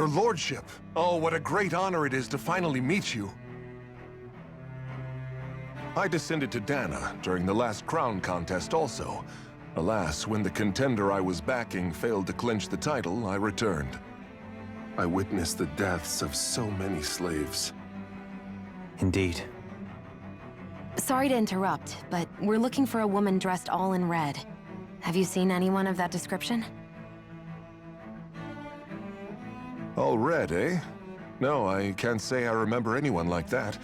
Your lordship! Oh, what a great honor it is to finally meet you. I descended to Dahna during the last crown contest also. Alas, when the contender I was backing failed to clinch the title, I returned. I witnessed the deaths of so many slaves. Indeed. Sorry to interrupt, but we're looking for a woman dressed all in red. Have you seen anyone of that description? All red, eh? No, I can't say I remember anyone like that.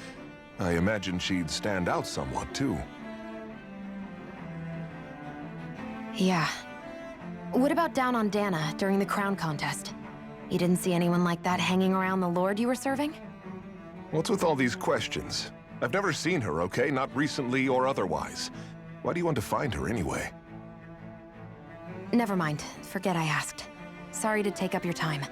I imagine she'd stand out somewhat, too. Yeah. What about down on Dahna during the crown contest? You didn't see anyone like that hanging around the lord you were serving? What's with all these questions? I've never seen her, okay? Not recently or otherwise. Why do you want to find her anyway? Never mind. Forget I asked. Sorry to take up your time.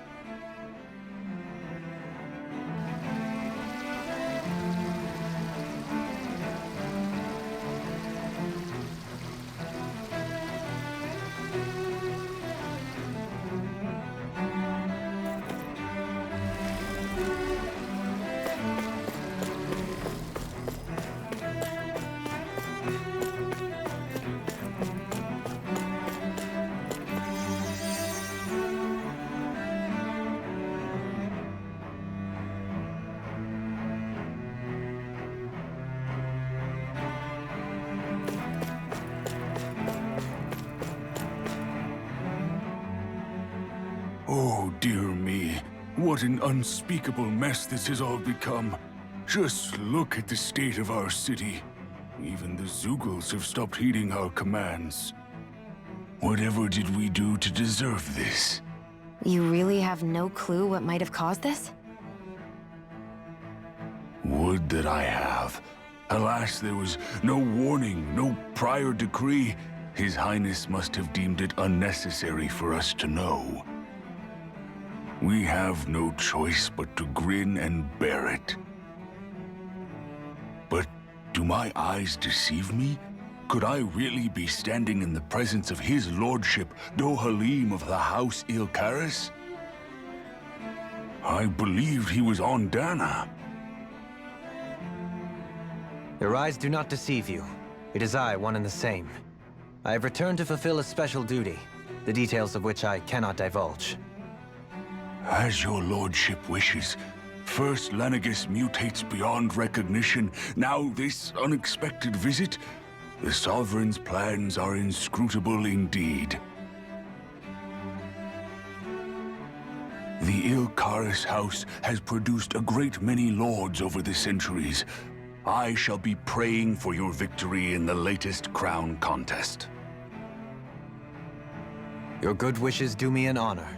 Oh, dear me. What an unspeakable mess this has all become. Just look at the state of our city. Even the Zeugles have stopped heeding our commands. Whatever did we do to deserve this? You really have no clue what might have caused this? Would that I have. Alas, there was no warning, no prior decree. His Highness must have deemed it unnecessary for us to know. We have no choice but to grin and bear it. But do my eyes deceive me? Could I really be standing in the presence of his lordship, Dohalim of the House Ilkaris? I believed he was on Dahna. Your eyes do not deceive you. It is I, one and the same. I have returned to fulfill a special duty, the details of which I cannot divulge. As your lordship wishes. First Lenegis mutates beyond recognition, now this unexpected visit. The Sovereign's plans are inscrutable indeed. The Ilkaris house has produced a great many lords over the centuries. I shall be praying for your victory in the latest crown contest. Your good wishes do me an honor.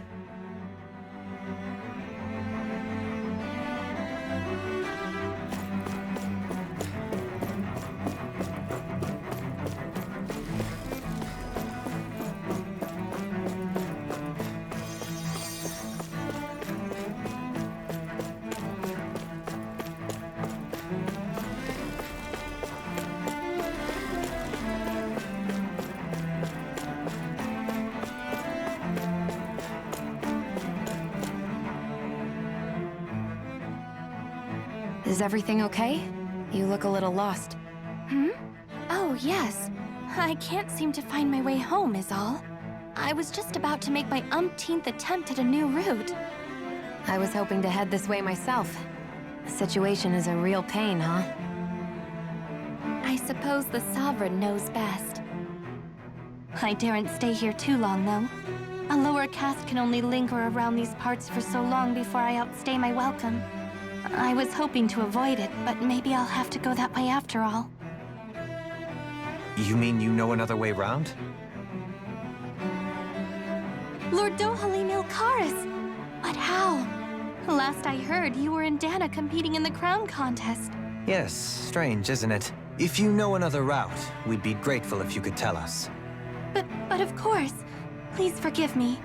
Is everything okay? You look a little lost. Oh, yes. I can't seem to find my way home, is all. I was just about to make my umpteenth attempt at a new route. I was hoping to head this way myself. The situation is a real pain, huh? I suppose the Sovereign knows best. I daren't stay here too long, though. A lower caste can only linger around these parts for so long before I outstay my welcome. I was hoping to avoid it, but maybe I'll have to go that way after all. You mean you know another way round? Lord Dohalim Ilkaris! But how? Last I heard, you were in Dahna competing in the crown contest. Yes, strange, isn't it? If you know another route, we'd be grateful if you could tell us. But of course. Please forgive me.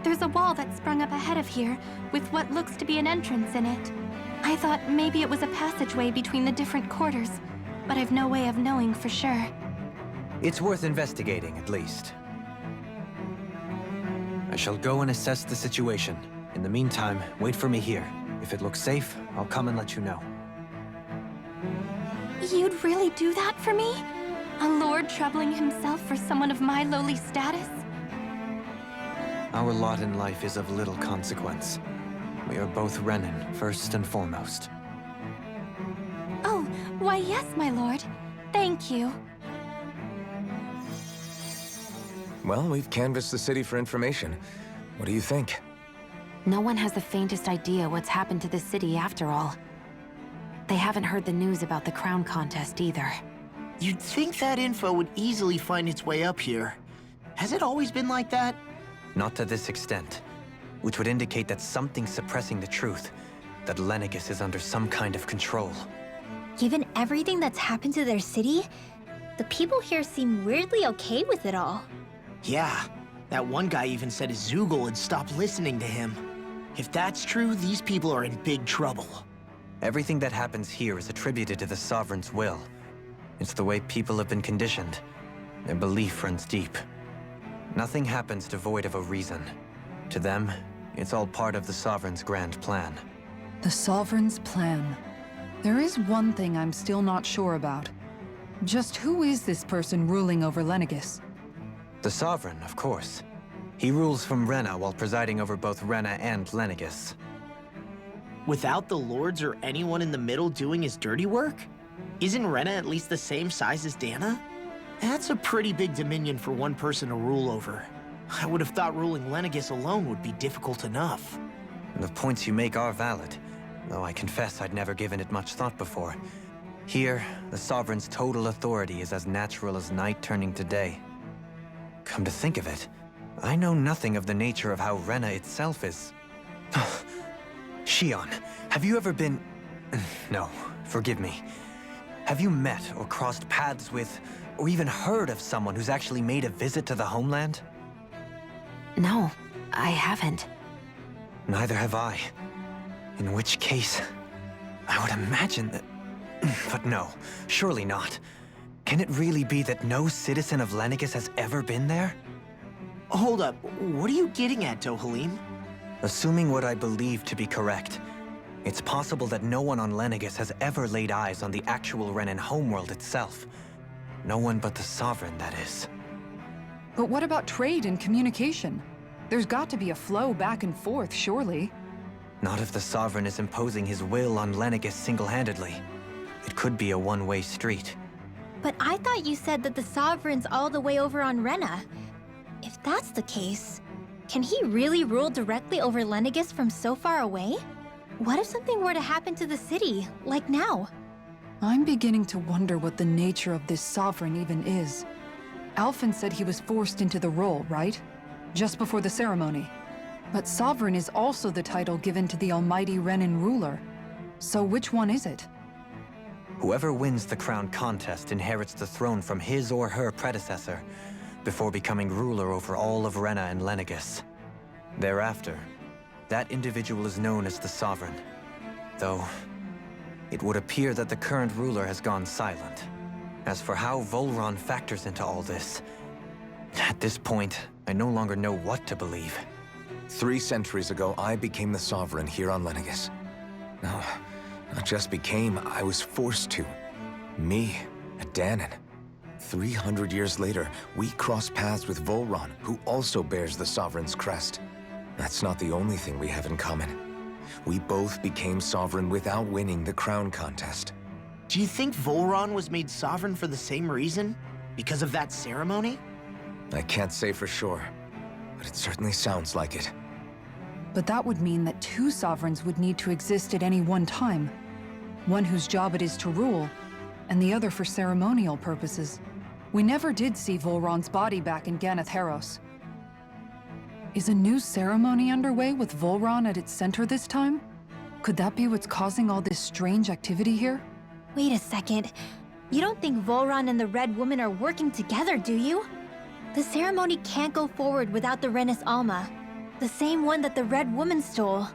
There's a wall that sprung up ahead of here, with what looks to be an entrance in it. I thought maybe it was a passageway between the different quarters, but I've no way of knowing for sure. It's worth investigating, at least. I shall go and assess the situation. In the meantime, wait for me here. If it looks safe, I'll come and let you know. You'd really do that for me? A lord troubling himself for someone of my lowly status? Our lot in life is of little consequence. We are both Renan, first and foremost. Oh, why yes, my lord. Thank you. Well, we've canvassed the city for information. What do you think? No one has the faintest idea what's happened to the city after all. They haven't heard the news about the crown contest either. You'd think that info would easily find its way up here. Has it always been like that? Not to this extent, which would indicate that something's suppressing the truth, that Lenegis is under some kind of control. Given everything that's happened to their city, the people here seem weirdly okay with it all. Yeah, that one guy even said his Zoogle had stopped listening to him. If that's true, these people are in big trouble. Everything that happens here is attributed to the Sovereign's will. It's the way people have been conditioned. Their belief runs deep. Nothing happens devoid of a reason. To them, it's all part of the Sovereign's grand plan. The Sovereign's plan. There is one thing I'm still not sure about. Just who is this person ruling over Lenegis? The Sovereign, of course. He rules from Rena while presiding over both Rena and Lenegis. Without the lords or anyone in the middle doing his dirty work? Isn't Rena at least the same size as Dahna? That's a pretty big dominion for one person to rule over. I would have thought ruling Lenegis alone would be difficult enough. The points you make are valid, though I confess I'd never given it much thought before. Here, the Sovereign's total authority is as natural as night turning to day. Come to think of it, I know nothing of the nature of how Rena itself is. Shion, have you ever been... No, forgive me. Have you met or crossed paths with, or even heard of someone who's actually made a visit to the homeland? No, I haven't. Neither have I. In which case, I would imagine that... But no, surely not. Can it really be that no citizen of Lenegis has ever been there? Hold up, what are you getting at, Dohalim? Assuming what I believe to be correct, it's possible that no one on Lenegis has ever laid eyes on the actual Renan homeworld itself. No one but the Sovereign, that is. But what about trade and communication? There's got to be a flow back and forth, surely. Not if the Sovereign is imposing his will on Lenegis single-handedly. It could be a one-way street. But I thought you said that the Sovereign's all the way over on Rena. If that's the case, can he really rule directly over Lenegis from so far away? What if something were to happen to the city, like now? I'm beginning to wonder what the nature of this Sovereign even is. Alphen said he was forced into the role, right? Just before the ceremony. But Sovereign is also the title given to the almighty Renan ruler. So which one is it? Whoever wins the crown contest inherits the throne from his or her predecessor, before becoming ruler over all of Rena and Lenegis. Thereafter, that individual is known as the Sovereign. Though, it would appear that the current ruler has gone silent. As for how Volron factors into all this, at this point, I no longer know what to believe. 3 centuries ago, I became the Sovereign here on Lenegis. No, not just became, I was forced to. Me, a Dahnan. 300 years later, we cross paths with Volron, who also bears the Sovereign's crest. That's not the only thing we have in common. We both became Sovereign without winning the crown contest. Do you think Volron was made sovereign for the same reason? Because of that ceremony? I can't say for sure, but it certainly sounds like it. But that would mean that 2 Sovereigns would need to exist at any one time. One whose job it is to rule, and the other for ceremonial purposes. We never did see Volron's body back in Ganath Haros. Is a new ceremony underway with Volron at its center this time? Could that be what's causing all this strange activity here? Wait a second. You don't think Volron and the Red Woman are working together, do you? The ceremony can't go forward without the Renis Alma. The same one that the Red Woman stole.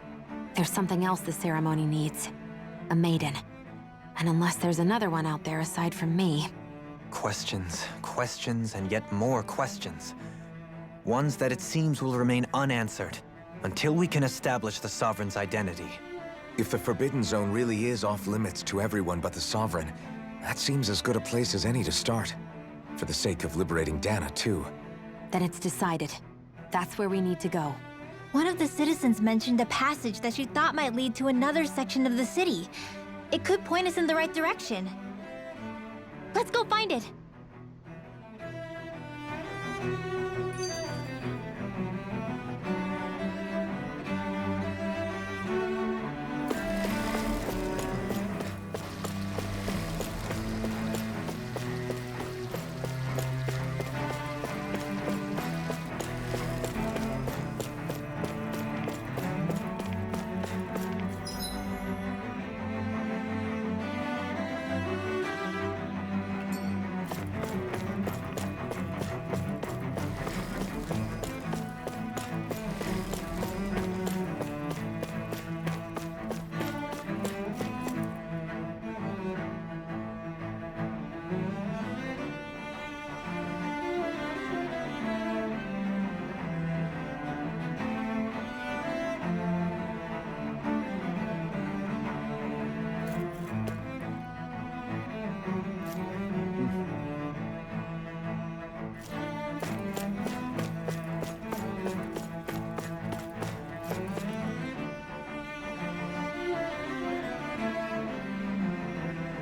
There's something else the ceremony needs. A maiden. And unless there's another one out there aside from me... Questions, questions, and yet more questions. Ones that it seems will remain unanswered, until we can establish the Sovereign's identity. If the Forbidden Zone really is off-limits to everyone but the Sovereign, that seems as good a place as any to start. For the sake of liberating Dahna, too. Then it's decided. That's where we need to go. One of the citizens mentioned a passage that she thought might lead to another section of the city. It could point us in the right direction. Let's go find it!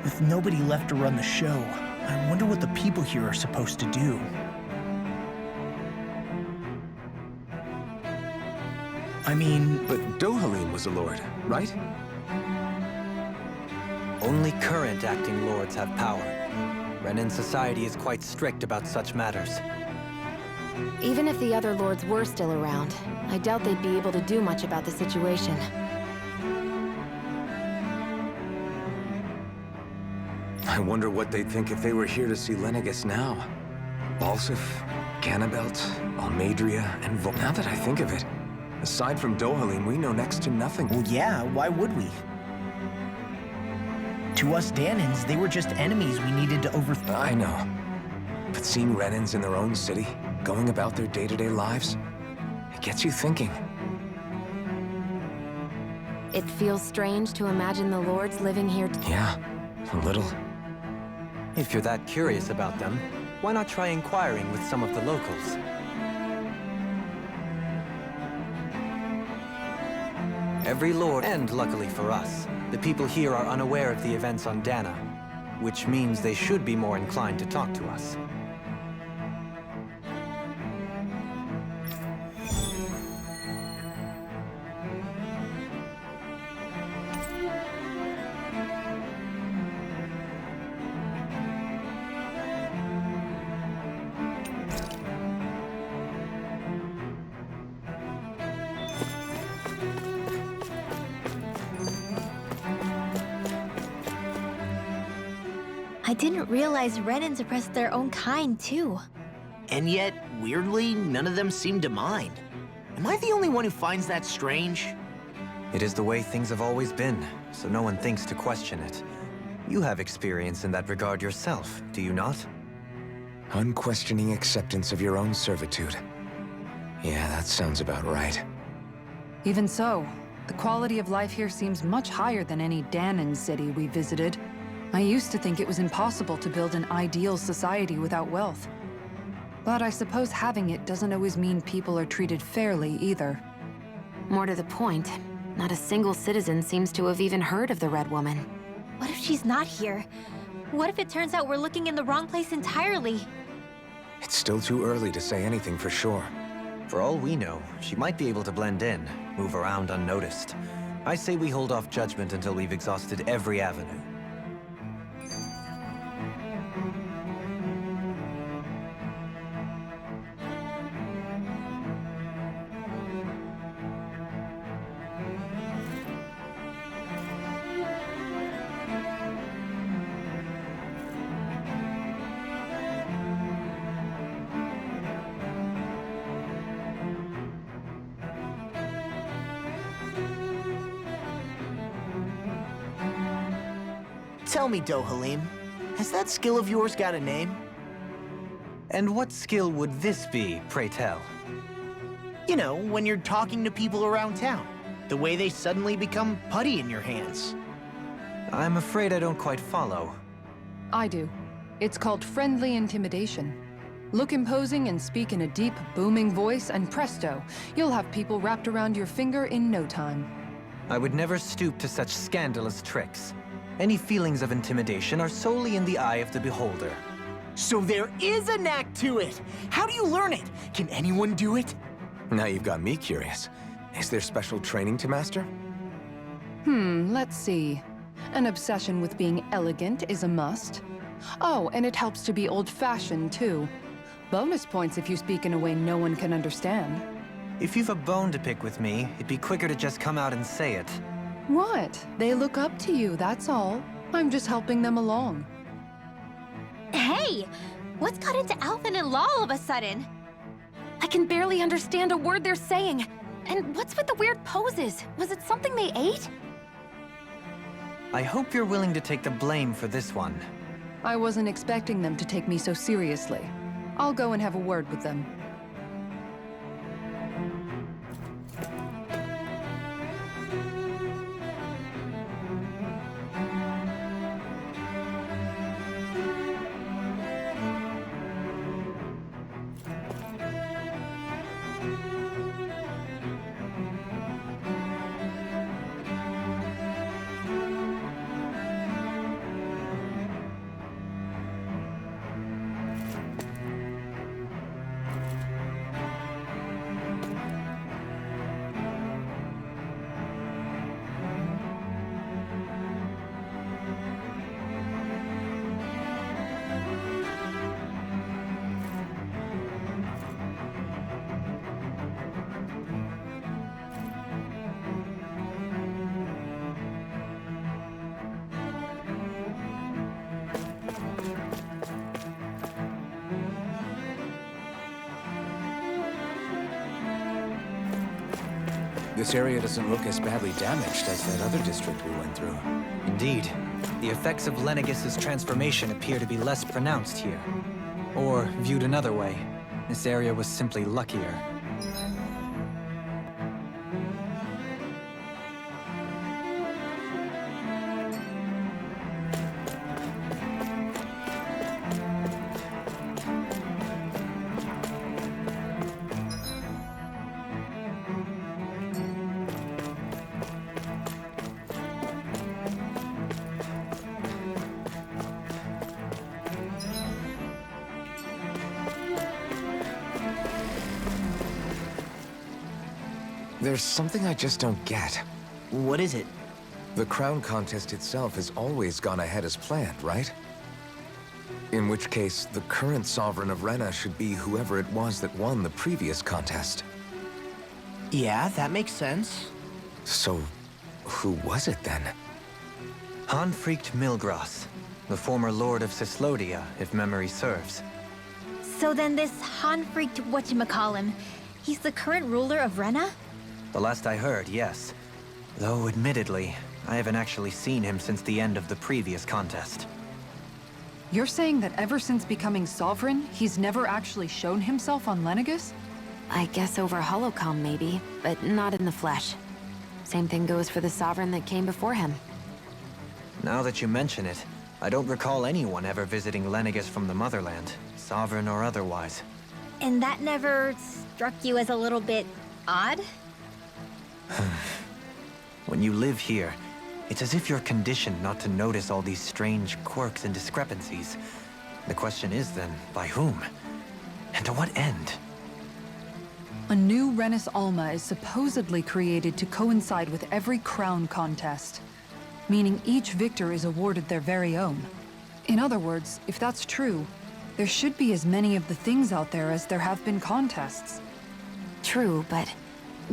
With nobody left to run the show, I wonder what the people here are supposed to do. I mean... But Dohalim was a lord, right? Only current acting lords have power. Renan society is quite strict about such matters. Even if the other lords were still around, I doubt they'd be able to do much about the situation. I wonder what they'd think if they were here to see Lenegis now. Balsif, Ganabelt, Almadria, and Now that I think of it, aside from Dohalim, we know next to nothing. Well, yeah, why would we? To us Dahnans, they were just enemies we needed to overthrow. I know. But seeing Renans in their own city, going about their day-to-day lives, it gets you thinking. It feels strange to imagine the lords living here. Yeah, a little. If you're that curious about them, why not try inquiring with some of the locals? Every lord, and luckily for us, the people here are unaware of the events on Dahna, which means they should be more inclined to talk to us. I didn't realize Renans oppressed their own kind, too. And yet, weirdly, none of them seem to mind. Am I the only one who finds that strange? It is the way things have always been, so no one thinks to question it. You have experience in that regard yourself, do you not? Unquestioning acceptance of your own servitude. Yeah, that sounds about right. Even so, the quality of life here seems much higher than any Dahnan city we visited. I used to think it was impossible to build an ideal society without wealth. But I suppose having it doesn't always mean people are treated fairly either. More to the point, not a single citizen seems to have even heard of the Red Woman. What if she's not here? What if it turns out we're looking in the wrong place entirely? It's still too early to say anything for sure. For all we know, she might be able to blend in, move around unnoticed. I say we hold off judgment until we've exhausted every avenue. Tell me, Dohalim, has that skill of yours got a name? And what skill would this be, pray tell? You know, when you're talking to people around town. The way they suddenly become putty in your hands. I'm afraid I don't quite follow. I do. It's called friendly intimidation. Look imposing and speak in a deep, booming voice, and presto, you'll have people wrapped around your finger in no time. I would never stoop to such scandalous tricks. Any feelings of intimidation are solely in the eye of the beholder. So there is a knack to it! How do you learn it? Can anyone do it? Now you've got me curious. Is there special training to master? Let's see. An obsession with being elegant is a must. Oh, and it helps to be old-fashioned, too. Bonus points if you speak in a way no one can understand. If you've a bone to pick with me, it'd be quicker to just come out and say it. What? They look up to you, that's all. I'm just helping them along. Hey! What's got into Alvin and Law all of a sudden? I can barely understand a word they're saying. And what's with the weird poses? Was it something they ate? I hope you're willing to take the blame for this one. I wasn't expecting them to take me so seriously. I'll go and have a word with them. This area doesn't look as badly damaged as that other district we went through. Indeed. The effects of Lenegis' transformation appear to be less pronounced here. Or, viewed another way, this area was simply luckier. There's something I just don't get. What is it? The crown contest itself has always gone ahead as planned, right? In which case, the current sovereign of Rena should be whoever it was that won the previous contest. Yeah, that makes sense. So, who was it then? Hanfricht Milgras, the former lord of Cislodia, if memory serves. So then this Hanfricht whatchamacallem, he's the current ruler of Rena? The last I heard, yes. Though, admittedly, I haven't actually seen him since the end of the previous contest. You're saying that ever since becoming sovereign, he's never actually shown himself on Lenegis? I guess over holocom maybe, but not in the flesh. Same thing goes for the sovereign that came before him. Now that you mention it, I don't recall anyone ever visiting Lenegis from the motherland, sovereign or otherwise. And that never struck you as a little bit odd? When you live here, it's as if you're conditioned not to notice all these strange quirks and discrepancies. The question is then, by whom? And to what end? A new Renis Alma is supposedly created to coincide with every crown contest, meaning each victor is awarded their very own. In other words, if that's true, there should be as many of the things out there as there have been contests. True, but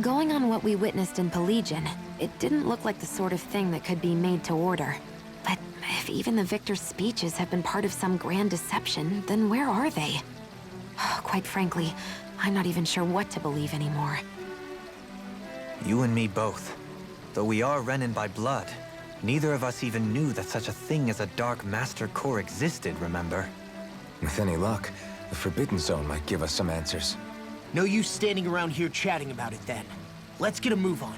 going on what we witnessed in Pelagian, it didn't look like the sort of thing that could be made to order. But if even the victor's speeches have been part of some grand deception, then where are they? Quite frankly, I'm not even sure what to believe anymore. You and me both. Though we are Renan by blood, neither of us even knew that such a thing as a Dark Master Core existed, remember? With any luck, the Forbidden Zone might give us some answers. No use standing around here chatting about it then. Let's get a move on.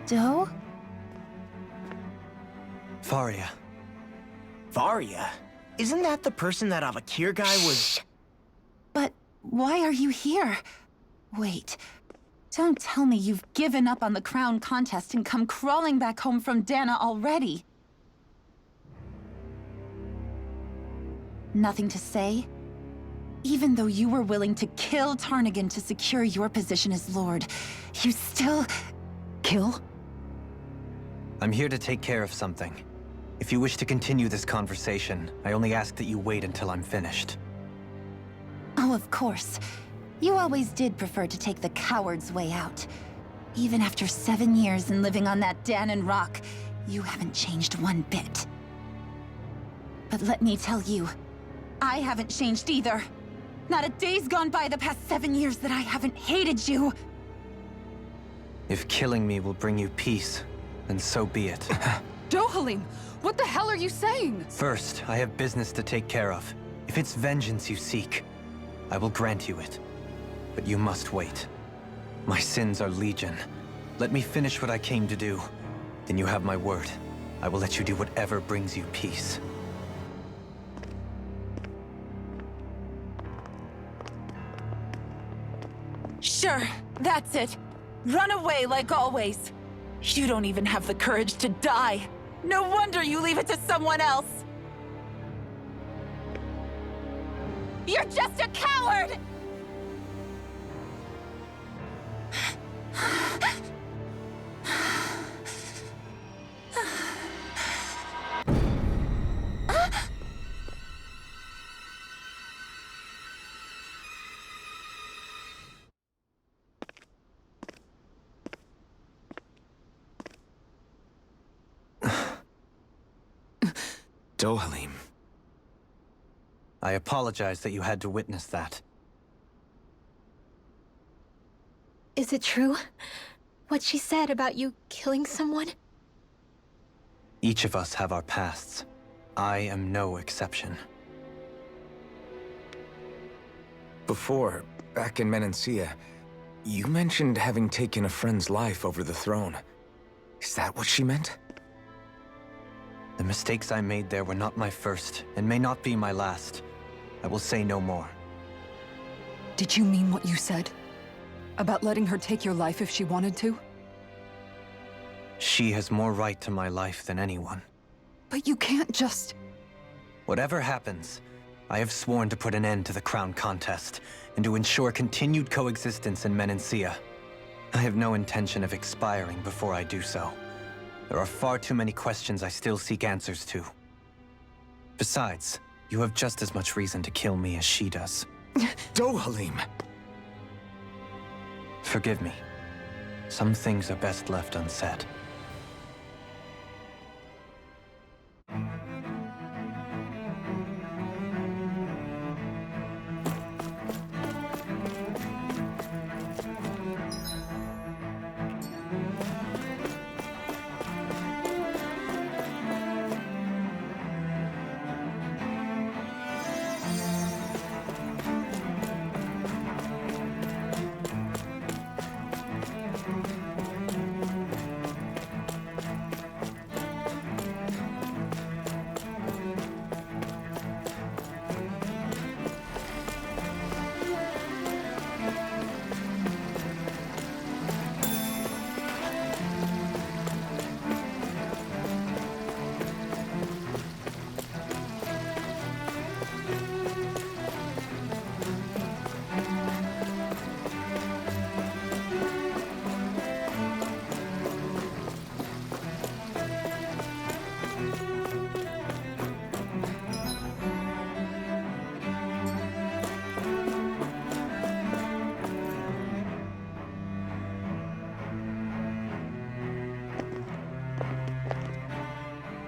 Doe? Faria. Varia? Isn't that the person that Avakir guy was... But why are you here? Wait. Don't tell me you've given up on the crown contest and come crawling back home from Dahna already. Nothing to say? Even though you were willing to kill Tarnigan to secure your position as Lord, you still... Kill? I'm here to take care of something. If you wish to continue this conversation, I only ask that you wait until I'm finished. Oh, of course. You always did prefer to take the coward's way out. Even after 7 years and living on that Dahnan rock, you haven't changed one bit. But let me tell you, I haven't changed either. Not a day's gone by the past 7 years that I haven't hated you. If killing me will bring you peace, then so be it. Dohalim, what the hell are you saying? First, I have business to take care of. If it's vengeance you seek, I will grant you it. But you must wait. My sins are legion. Let me finish what I came to do. Then you have my word. I will let you do whatever brings you peace. Sure, that's it. Run away like always. You don't even have the courage to die. No wonder you leave it to someone else. You're just a coward! Dohalim. I apologize that you had to witness that. Is it true? What she said about you killing someone? Each of us have our pasts. I am no exception. Before, back in Menancia, you mentioned having taken a friend's life over the throne. Is that what she meant? The mistakes I made there were not my first, and may not be my last. I will say no more. Did you mean what you said? About letting her take your life if she wanted to? She has more right to my life than anyone. But you can't just... Whatever happens, I have sworn to put an end to the crown contest, and to ensure continued coexistence in Menancia. I have no intention of expiring before I do so. There are far too many questions I still seek answers to. Besides, you have just as much reason to kill me as she does. Dohalim! Forgive me. Some things are best left unsaid.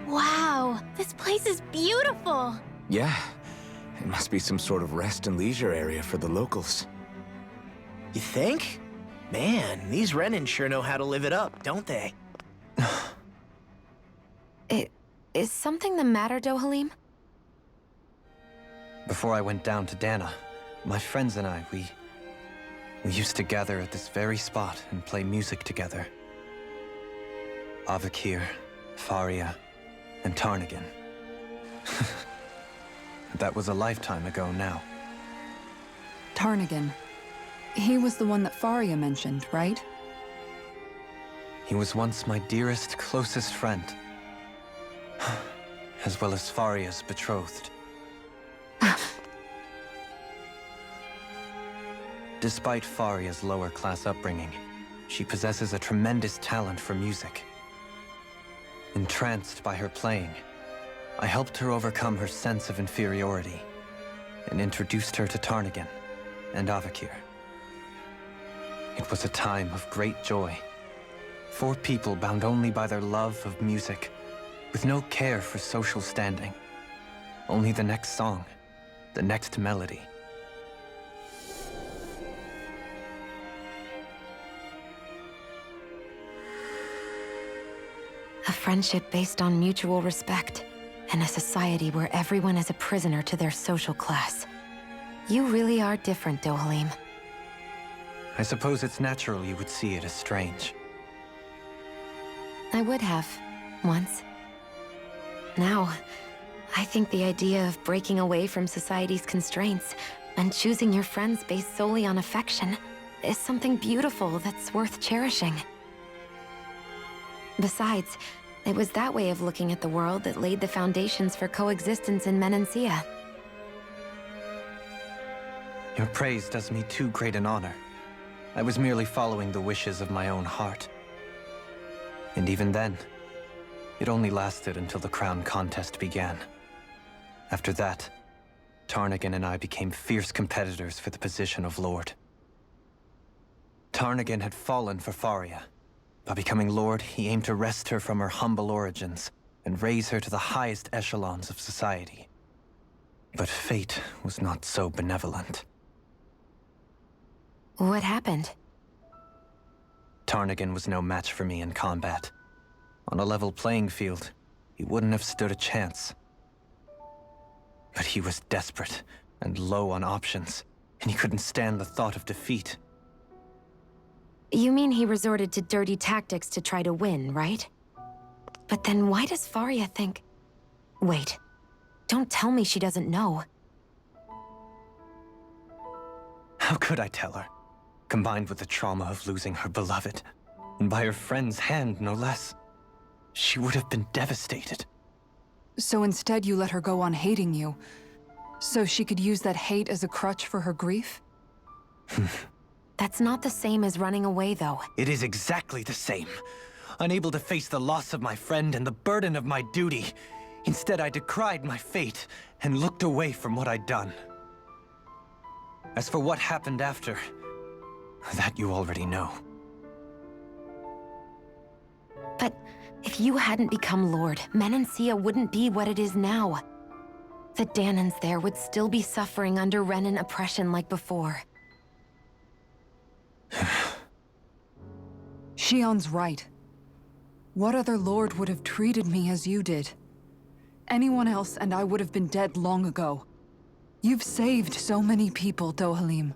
Wow, this place is beautiful! Yeah, it must be some sort of rest and leisure area for the locals. You think? Man, these Renan sure know how to live it up, don't they? Is something the matter, Dohalim? Before I went down to Dahna, my friends and I, we used to gather at this very spot and play music together. Avakir, Faria, and Tarnagan. That was a lifetime ago now. Tarnagan. He was the one that Faria mentioned, right? He was once my dearest, closest friend. As well as Faria's betrothed. Despite Faria's lower-class upbringing, she possesses a tremendous talent for music. Entranced by her playing, I helped her overcome her sense of inferiority and introduced her to Tarnagan and Avakir. It was a time of great joy. 4 people bound only by their love of music, with no care for social standing. Only the next song, the next melody. A friendship based on mutual respect, and a society where everyone is a prisoner to their social class. You really are different, Dohalim. I suppose it's natural you would see it as strange. I would have, once. Now, I think the idea of breaking away from society's constraints and choosing your friends based solely on affection is something beautiful that's worth cherishing. Besides, it was that way of looking at the world that laid the foundations for coexistence in Menancia. Your praise does me too great an honor. I was merely following the wishes of my own heart. And even then, it only lasted until the crown contest began. After that, Tarnagan and I became fierce competitors for the position of Lord. Tarnagan had fallen for Faria. By becoming Lord, he aimed to wrest her from her humble origins and raise her to the highest echelons of society. But fate was not so benevolent. What happened? Tarnagan was no match for me in combat. On a level playing field, he wouldn't have stood a chance. But he was desperate and low on options, and he couldn't stand the thought of defeat. You mean he resorted to dirty tactics to try to win, right? But then why does Faria think... Wait, don't tell me she doesn't know. How could I tell her? Combined with the trauma of losing her beloved, and by her friend's hand, no less, she would have been devastated. So instead you let her go on hating you, so she could use that hate as a crutch for her grief? That's not the same as running away, though. It is exactly the same. Unable to face the loss of my friend and the burden of my duty, instead I decried my fate and looked away from what I'd done. As for what happened after, that you already know. But if you hadn't become Lord, Menancia wouldn't be what it is now. The Dahnans there would still be suffering under Renan oppression like before. Shion's right. What other lord would have treated me as you did? Anyone else and I would have been dead long ago. You've saved so many people, Dohalim.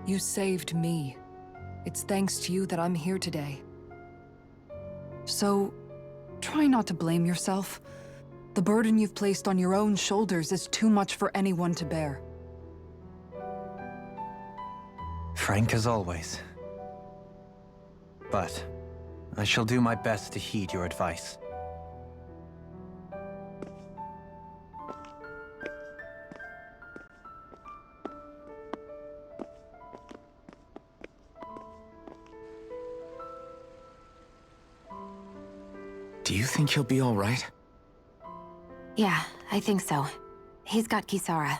You saved me. It's thanks to you that I'm here today. So, try not to blame yourself. The burden you've placed on your own shoulders is too much for anyone to bear. Frank as always. But I shall do my best to heed your advice. Do you think he'll be all right? Yeah, I think so. He's got Kisara.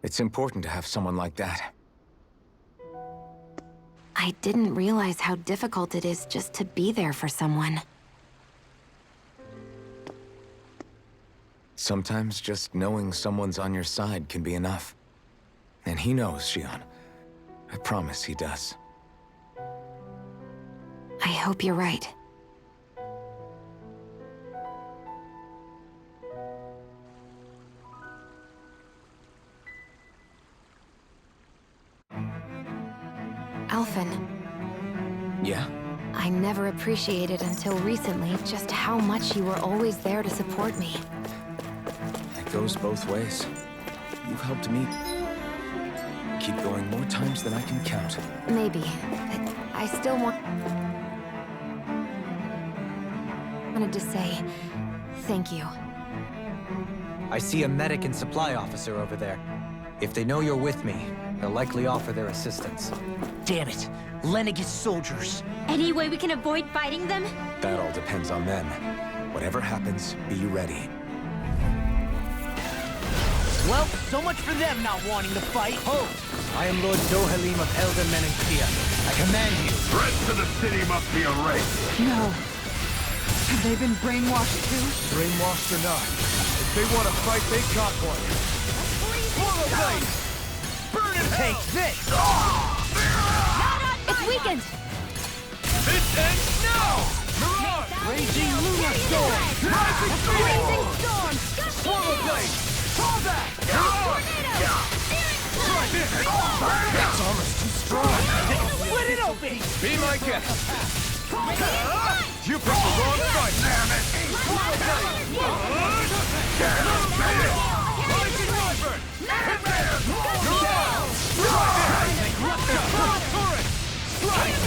It's important to have someone like that. I didn't realize how difficult it is just to be there for someone. Sometimes just knowing someone's on your side can be enough. And he knows, Shion. I promise he does. I hope you're right. Alphen, Yeah? I never appreciated until recently just how much you were always there to support me. It goes both ways. You've helped me keep going more times than I can count. Maybe, but I still wanted to say thank you. I see a medic and supply officer over there. If they know you're with me, they'll likely offer their assistance. Damn it. Lenegis soldiers. Any way we can avoid fighting them? That all depends on them. Whatever happens, be ready. Well, so much for them not wanting to fight. Hold! I am Lord Dohalim of Elder Menenkia. I command you. Threats to the city must be erased. No. Have they been brainwashed too? Brainwashed or not, if they want to fight, they got one. Swallow blade! Burn in hell! Take this! It's weakened! This ends now! Mirage! Raging Lunar Storm! Rising Blazing storm! Swallow blade! Call that! Try this! That's almost too strong! Split it open! Be my guest! You picked the wrong fight! Damn it! Swallow blade! Rising Wyvern! Hit there! Try this!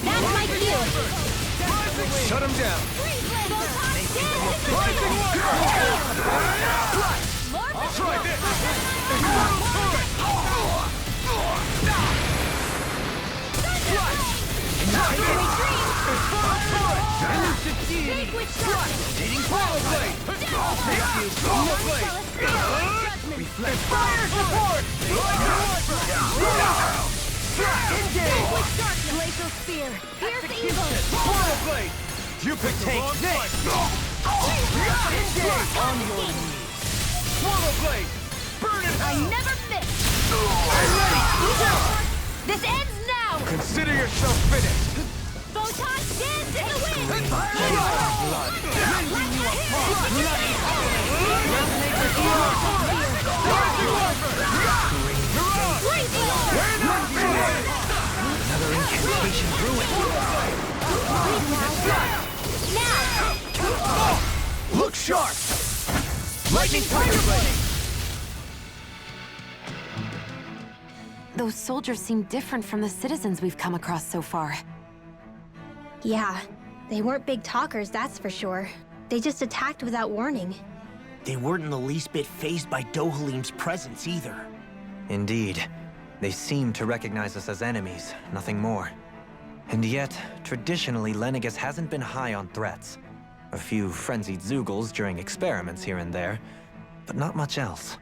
That's my cue! Shut him down! Try this! Fire support! Glacial spear! Pierce evil! Swallow blade! You picked the wrong fight! On your knees! Swallow blade! Burn it! I never miss! I'm ready! This ends now! Consider yourself finished! Photon dance in the wind! Blood! Rending you apart! Bloody! Another incantation ruined! Now! Look sharp! Lightning Tiger Blade! Those soldiers seem different from the citizens we've come across so far. Yeah, they weren't big talkers, that's for sure. They just attacked without warning. They weren't in the least bit fazed by Dohalim's presence either. Indeed. They seem to recognize us as enemies, nothing more. And yet, traditionally, Lenegis hasn't been high on threats. A few frenzied Zeugles during experiments here and there, but not much else.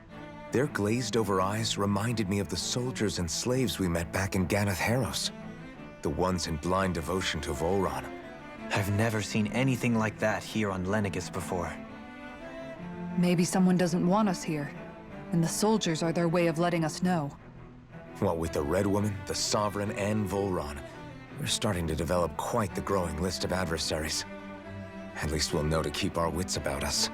Their glazed-over eyes reminded me of the soldiers and slaves we met back in Ganath Haros. The ones in blind devotion to Volron. I've never seen anything like that here on Lenegis before. Maybe someone doesn't want us here, and the soldiers are their way of letting us know. What with the Red Woman, the Sovereign, and Volron, we're starting to develop quite the growing list of adversaries. At least we'll know to keep our wits about us.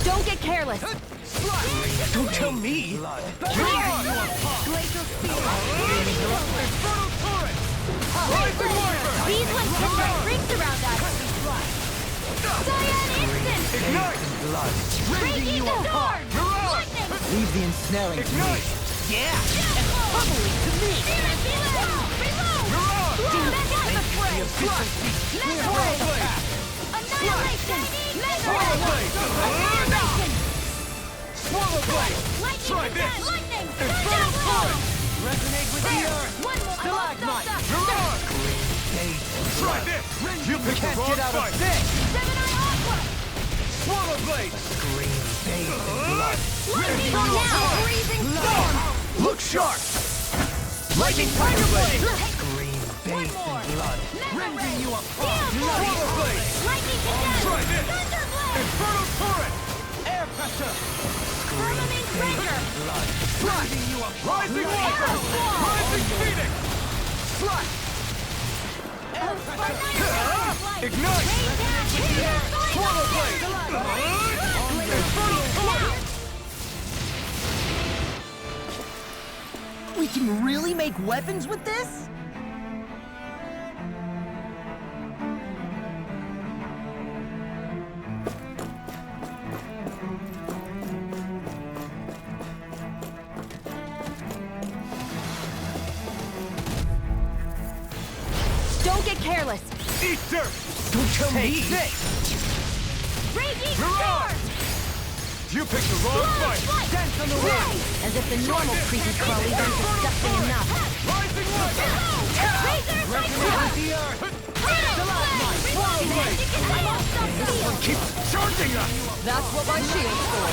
Don't get careless! Don't tell me! Glacial spear! These ones can run rings around us! Cyan instant! Ignite! Blood! Breaking the storm! Lightning! Leave the ensnaring to me! Yeah! And pummeling to me! Annihilation! Annihilation! Swallow blade! Try this! Lightning! Infernal torrent! Resonate with the earth! One more! Stalagmite! Mirage! Try this! You picked the Can't wrong get out of fight! this! Gemini Aqua! Swallow blade! Green bathed in blood. Lightning now! Breathing storm! Look sharp! Lightning tiger blade! Green One bathed more! in blood. Rending you apart. Swallow blade! Lightning condemned! Try this! Thunderblade! Infernal torrent! Air pressure! Firmament breaker! Blood. Blinding you apart. Rising water! Arrow squall! Rising phoenix! Slash! Air pressure! Ignite! Swallow blade! Infernal torrent! We can really make weapons with this? Don't get careless! Eat dirt! Don't tell me! Raging Mirage! storm! You picked the wrong fight! Dance on the wind! As if the normal creepy crawlies aren't disgusting enough. Rising water! Razor Resonate with the earth! Keep charging us! That's what my shield's for.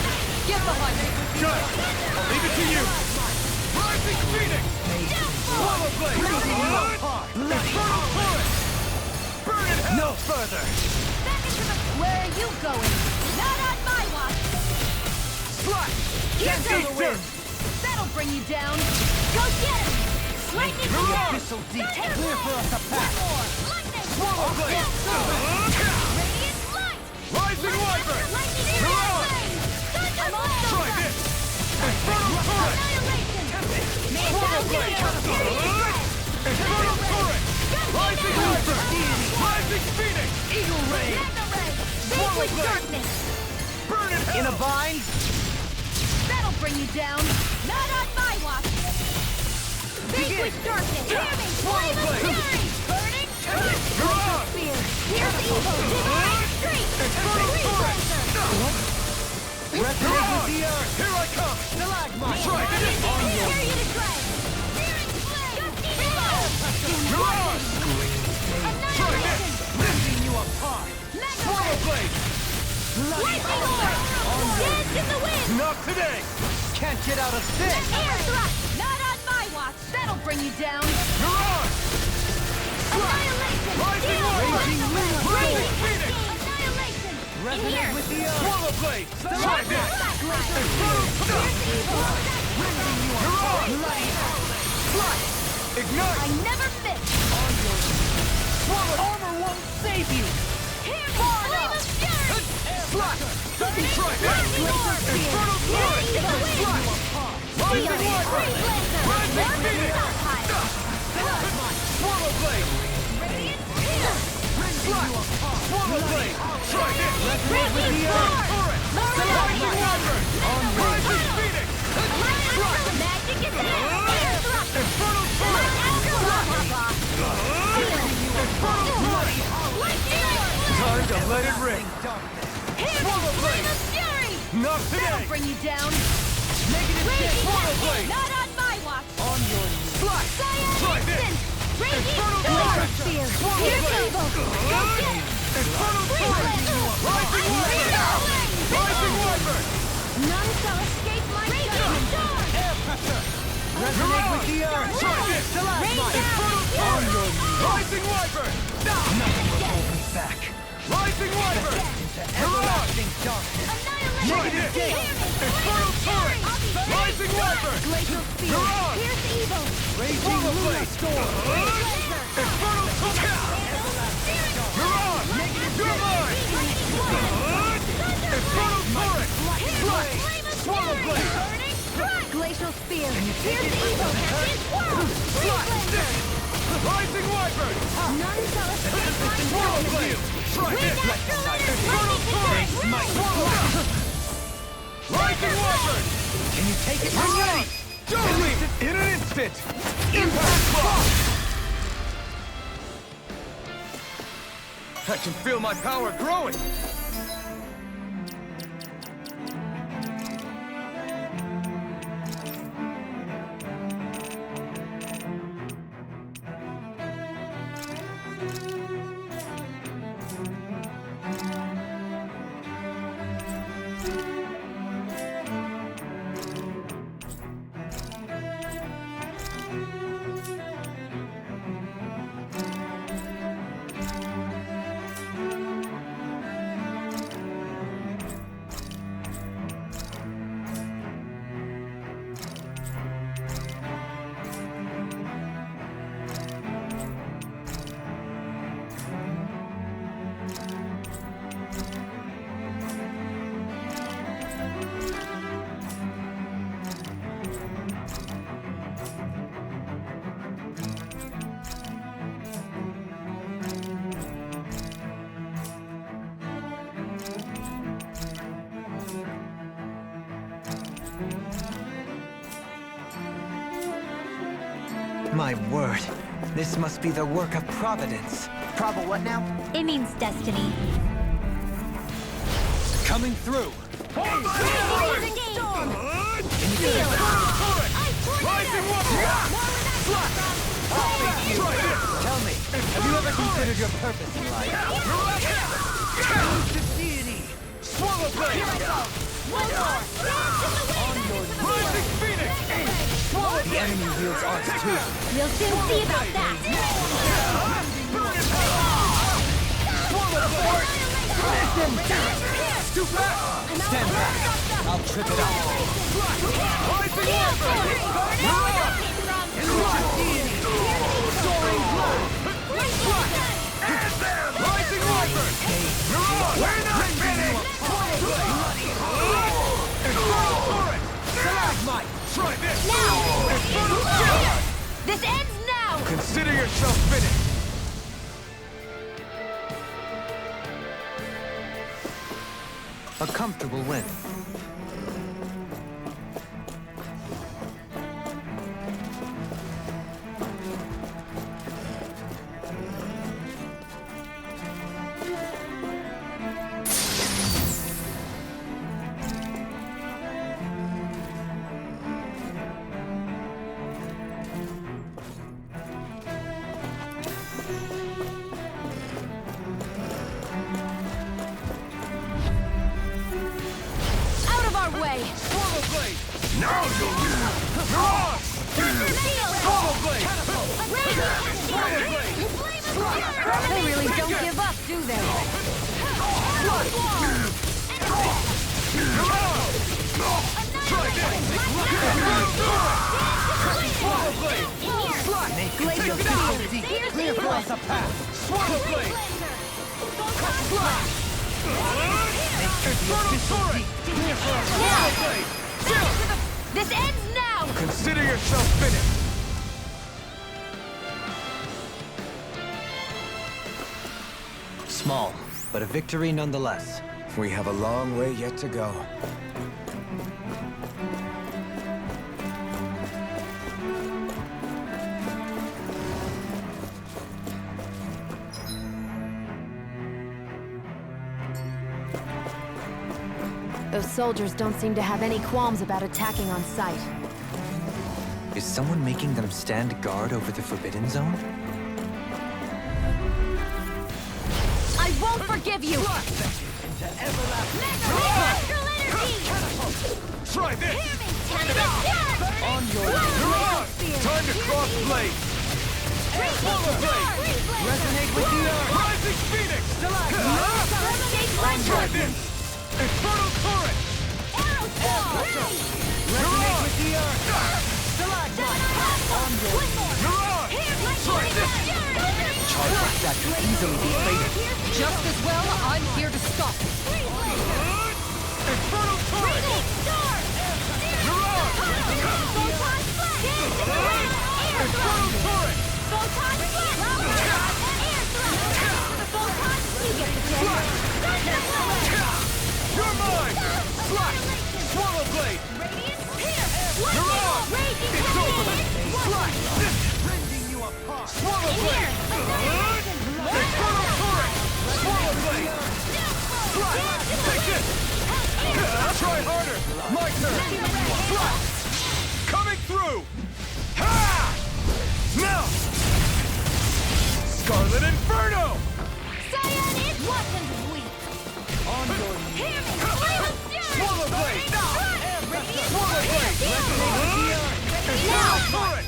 Get behind me. Good! I'll leave it to you! Rising phoenix! Swallow blade! Infernal torrent! Burn in hell! No further! Where are you going? Not on my watch! Slash! Here's Eat the dirt! That'll bring you down! Go get him! Lightning Mirage! storm! Abyssal deep! Clear for us to pass! Lightning! Swallow blade! Radiant light! Rising wyvern! Lightning Mirage! Thunderblade! Try this! Infernal torrent! Annihilation! Swallow blade! Infernal torrent! Rising wyvern! Rising phoenix! Eagle ray! Swallow darkness! Burn in hell! In a bind? That'll bring you down! Not on my watch! Vanquish darkness! Hear me! Flame of blade! fury! Burning torrent! Mirage! Spear! Here's evil! Divine streak! Infernal torrent! Resonate with the earth! Here I come! Stalagmite! Try this! Hear you to tread! Searing flame! Mirage! Try this! Ripping you apart! Swallow blade! Lightning orb! Dance in the wind! Not today! Can't get out of this! Air thrust! Not on my watch! That'll bring you down! Mirage! Annihilation! Rising Heal! Rising Raging phoenix! Annihilation! In Resonate here! with the earth! Swallow blade! Try this! Ignite! I never miss! Swallow! Armor won't save you! Hear me! Flame of fury! Slash! Try this! Infernal torrent! Rising wyvern! Rising phoenix! Swallow blade! Slash! Swallow blade! Try this! Resonate with the earth! Torrent! Rising wyvern! Rising phoenix! Magic is here! Air thrust! Infernal torrent! Infernal torrent! Time to let it rip! Swallow blade! Flame of fury! Not today! That'll bring you down! Negative Raging swallow lightning! blade! Not on my watch! On your knees! Slash! Try this! Instant! Raging Infernal storm! torrent! Spear! Swallow Here's blade! evil! Go get it! Infernal torrent! Rising wyvern! Rising wyvern! None shall escape my judgment! Air pressure! Resonate with the earth! Try this! Stalagmite! Infernal torrent! Rising wyvern! Nothing will hold me back! Rising wyvern! Everlasting darkness! Try this! Infernal torrent! Rising wyvern! Glacial spear! Mirage! Here's evil! Raging Luna storm! Infernal torrent! Mirage! You're mine! Infernal torrent! Swallow blade! Glacial spear! Here's evil! Rising wyvern! None shall escape my Swallow judgment! blade! Try this! Infernal torrent! Rising wyvern! Can you take it? I'm ready! Don't leave it in an instant! Impact block! I can feel my power growing! My word. This must be the work of Providence. What now? It means destiny. Coming through! Tell me, have you ever considered your purpose in life? Swallow blade! Rising Phoenix! The enemy wields arts too. We'll soon see about that. Stand back. I'll trip it up. Rising Rising Wyvern! We're not finished! Try this! Now! This ends now! Consider yourself finished! A comfortable win. Now you'll They really don't give up, do they? Glacial Sea, clear for us a path. Swallow blade! Clear for us. This ends now! Consider yourself finished! Small, but a victory nonetheless. We have a long way yet to go. Those soldiers don't seem to have any qualms about attacking on sight. Is someone making them stand guard over the Forbidden Zone? I won't forgive you! Try this! On your Time to cross blade! Swallow blade! Resonate with the earth! Rising Phoenix! Try this! Infernal Torrent! Resonate with the earth! Try this! Charge like that could easily be fated. Just as well, I'm here to stop it. Infernal Torrent! Infernal Torrent! You're mine! Slash! Swallow blade! You're on! It's over! Slash! Rending you apart! Swallow blade! Infernal Torrent! Swallow blade! Slash! Take this! Try harder! My turn! Slash! Coming through! Ha! Now! Scarlet Inferno! Cyan, it wasn't weak! On your knees. Swallow blade! Swallow blade! Now! Torrent!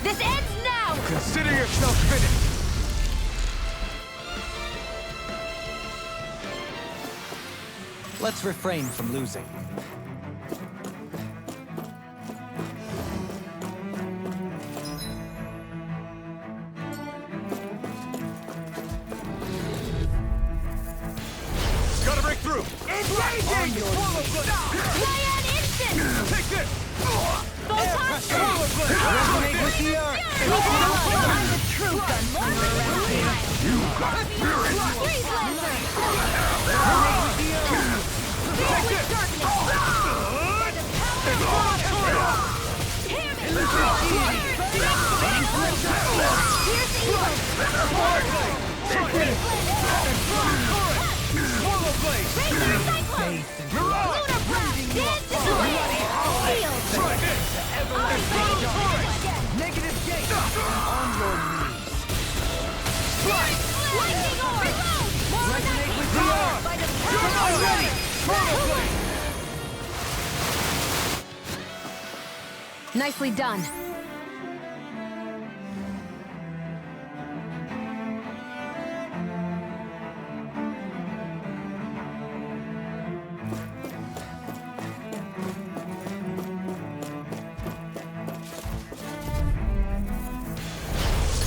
This ends now! Consider yourself finished! Let's refrain from losing. Gotta break through! Engaging! Swallow blade! Cyan instant! Take this! Photon Swallow blade! Resonate with the earth! I'm the true gunfighter around here! You got spirit! Freeze laser! Take this! Infernal Torrent! Blaze! Razor Cyclone! Lunar Blast! Dance in the wind! Field! Try this! Everlasting Dark! Negative gate! On your knees! Slice! Lightning Orb! Resonate with the arm! Come on, ready! Chrono Blade! Nicely done.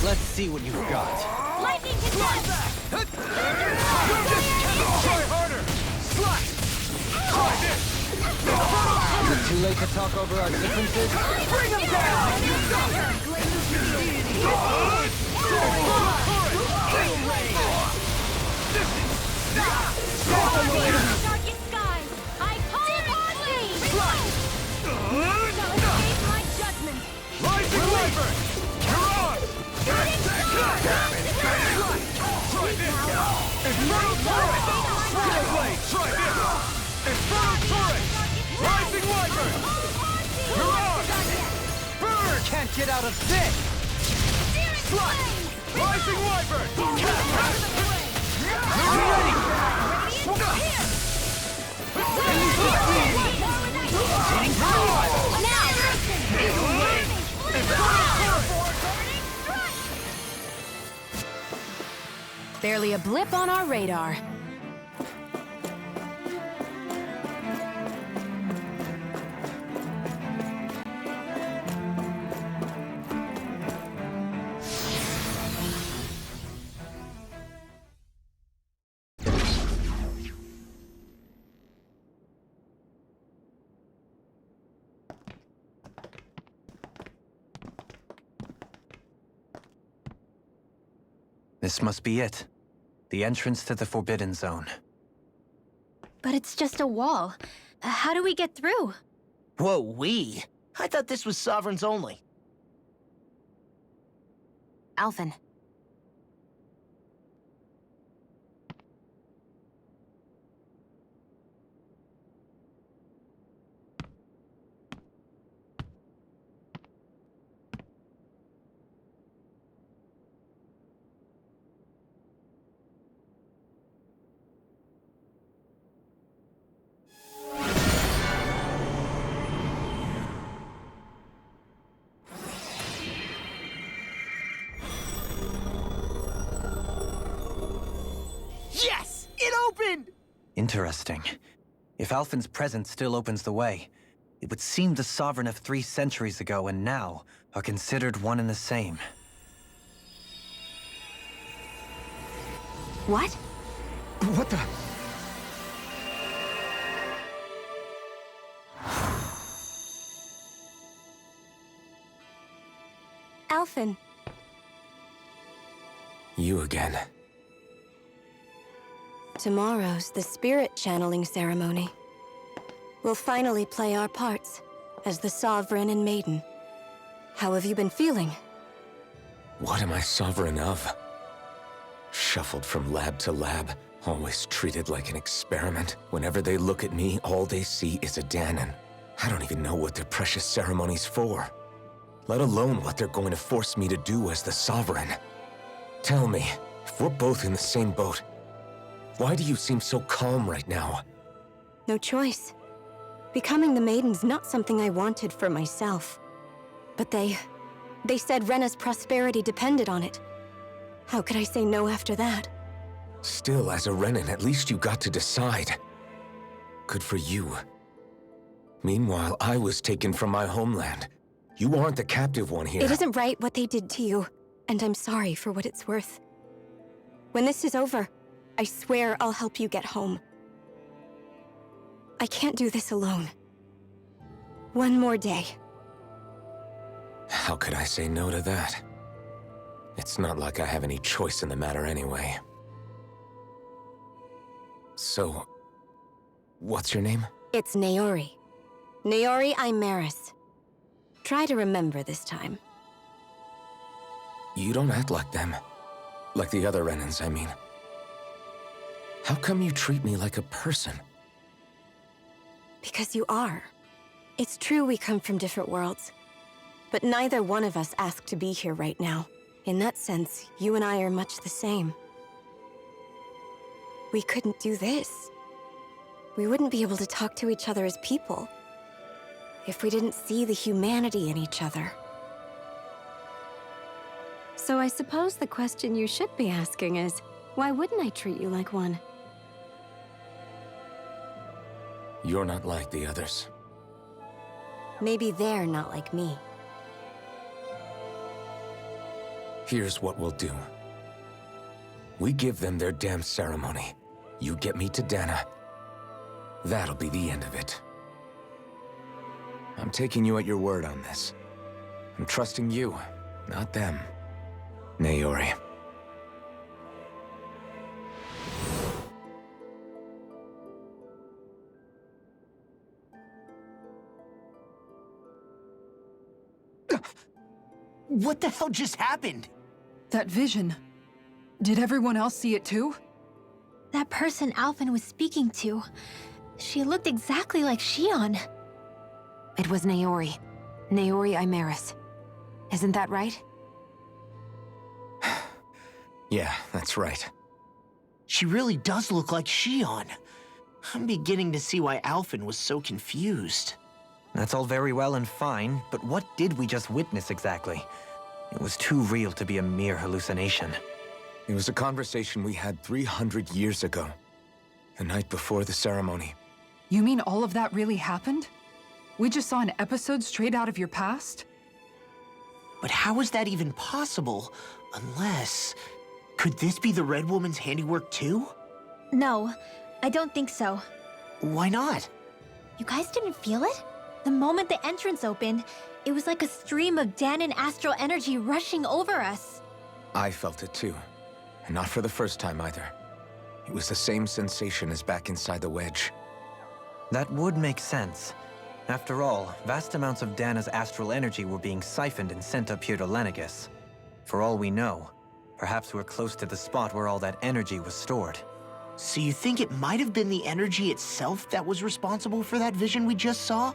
Let's see what you've got. Lightning Contest! Try harder! Slice! Try this! Is it too late to talk over our differences? Bring them down! Darkest skies! I call upon thee! Shall escape my judgment! Rising Wyvern! You're on! Try this! Infernal Turret! Sky Blade! Try this! Infernal Turret! Rising Wyvern! You're on! Burn! Can't get out of this! Slice! Rising Wyvern! You're ready! Hitting power! Barely a blip on our radar. This must be it. The entrance to the Forbidden Zone. But it's just a wall. How do we get through? Whoa, we? I thought this was Sovereigns only. Alphen. Yes! It opened! Interesting. If Alphen's presence still opens the way, it would seem the Sovereign of 3 centuries ago and now are considered one and the same. What? What the? Alphen. You again. Tomorrow's the spirit channeling ceremony. We'll finally play our parts as the Sovereign and Maiden. How have you been feeling? What am I sovereign of? Shuffled from lab to lab, always treated like an experiment. Whenever they look at me, all they see is a Dahnan. I don't even know what their precious ceremony's for. Let alone what they're going to force me to do as the Sovereign. Tell me, if we're both in the same boat, why do you seem so calm right now? No choice. Becoming the Maiden's not something I wanted for myself. But they said Rena's prosperity depended on it. How could I say no after that? Still, as a Renan, at least you got to decide. Good for you. Meanwhile, I was taken from my homeland. You aren't the captive one here. It isn't right what they did to you, and I'm sorry for what it's worth. When this is over, I swear I'll help you get home. I can't do this alone. One more day. How could I say no to that? It's not like I have any choice in the matter anyway. So, what's your name? It's Naori. Naori Imaris. Try to remember this time. You don't act like them. Like the other Renans, I mean. How come you treat me like a person? Because you are. It's true we come from different worlds, but neither one of us asked to be here right now. In that sense, you and I are much the same. We couldn't do this. We wouldn't be able to talk to each other as people if we didn't see the humanity in each other. So I suppose the question you should be asking is, why wouldn't I treat you like one? You're not like the others. Maybe they're not like me. Here's what we'll do. We give them their damn ceremony. You get me to Dahna. That'll be the end of it. I'm taking you at your word on this. I'm trusting you, not them. Naori. What the hell just happened? That vision. Did everyone else see it too? That person Alphen was speaking to, she looked exactly like Shion. It was Naori. Naori Imaris. Isn't that right? Yeah, that's right. She really does look like Shion. I'm beginning to see why Alphen was so confused. That's all very well and fine, but what did we just witness exactly? It was too real to be a mere hallucination. It was a conversation we had 300 years ago. The night before the ceremony. You mean all of that really happened? We just saw an episode straight out of your past? But how is that even possible? Unless... Could this be the Red Woman's handiwork too? No, I don't think so. Why not? You guys didn't feel it? The moment the entrance opened, it was like a stream of Dahnan astral energy rushing over us. I felt it too. And not for the first time either. It was the same sensation as back inside the wedge. That would make sense. After all, vast amounts of Dahna's astral energy were being siphoned and sent up here to Lenegis. For all we know, perhaps we're close to the spot where all that energy was stored. So you think it might have been the energy itself that was responsible for that vision we just saw?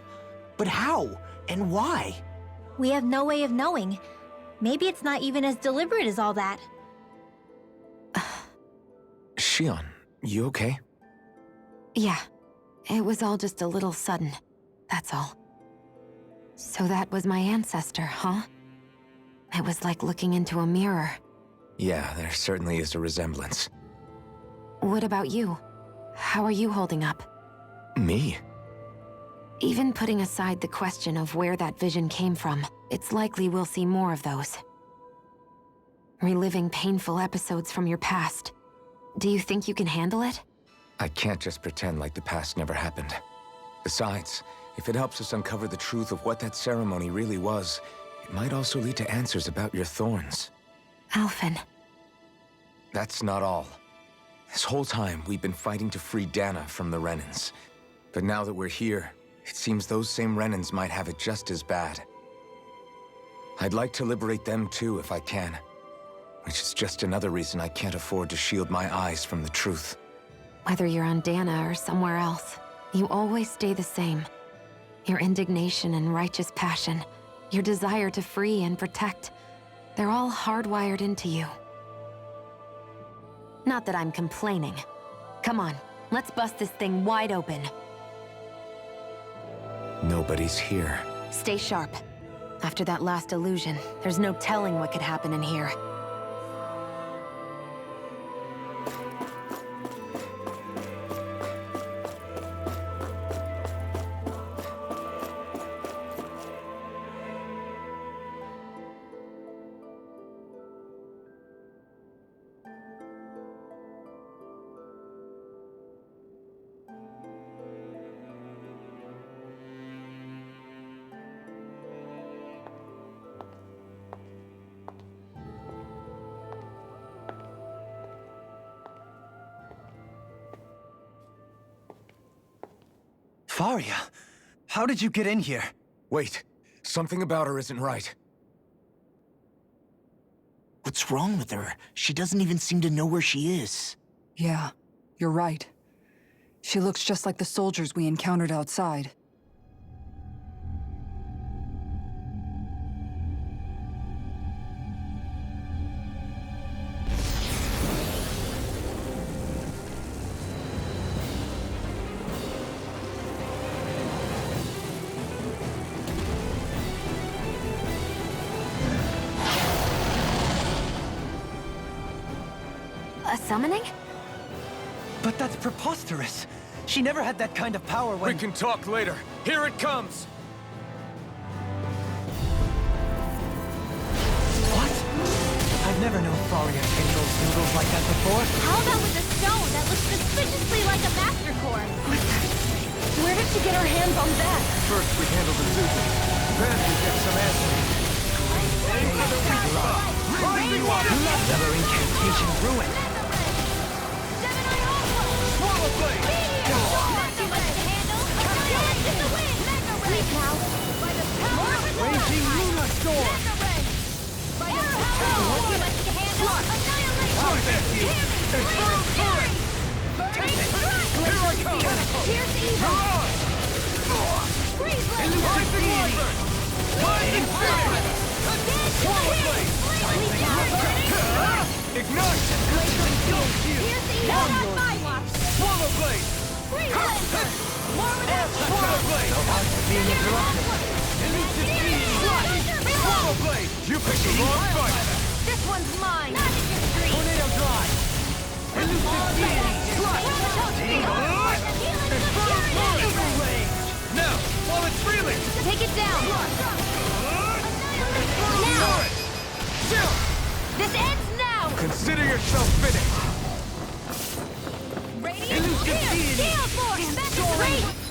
But how? And why? We have no way of knowing. Maybe it's not even as deliberate as all that. Shion, you okay? Yeah. It was all just a little sudden. That's all. So that was my ancestor, huh? It was like looking into a mirror. Yeah, there certainly is a resemblance. What about you? How are you holding up? Me? Even putting aside the question of where that vision came from, it's likely we'll see more of those. Reliving painful episodes from your past. Do you think you can handle it? I can't just pretend like the past never happened. Besides, if it helps us uncover the truth of what that ceremony really was, it might also lead to answers about your thorns. Alphen. That's not all. This whole time, we've been fighting to free Dahna from the Renans. But now that we're here, it seems those same Renans might have it just as bad. I'd like to liberate them too if I can. Which is just another reason I can't afford to shield my eyes from the truth. Whether you're on Dahna or somewhere else, you always stay the same. Your indignation and righteous passion, your desire to free and protect, they're all hardwired into you. Not that I'm complaining. Come on, let's bust this thing wide open. Nobody's here. Stay sharp. After that last illusion, there's no telling what could happen in here. Faria, how did you get in here? Wait, something about her isn't right. What's wrong with her? She doesn't even seem to know where she is. Yeah. You're right. She looks just like the soldiers we encountered outside. A summoning? But that's preposterous. She never had that kind of power when— We can talk later. Here it comes! What? I've never known Faria control noodles like that before. How about with a stone that looks suspiciously like a master core? Where did she get her hands on that? First we handle the Zuzu. Then we get some answers. Another incantation ruined. Swallow Blade! Raging Luna Storm! Infernal Turret! Here I come! You're on! Rising Wyvern! Lightning Flame! Swallow Blade! Ignite! Swallow Blade! Swallow Blade! Being interrupted. Swallow Blade! You picked the wrong fight! This one's mine! Tornado Drive! Infernal Turret! Now, while it's reeling! Take it down! Now! This ends now! Consider yourself finished! Radiant Steel Force! That's great!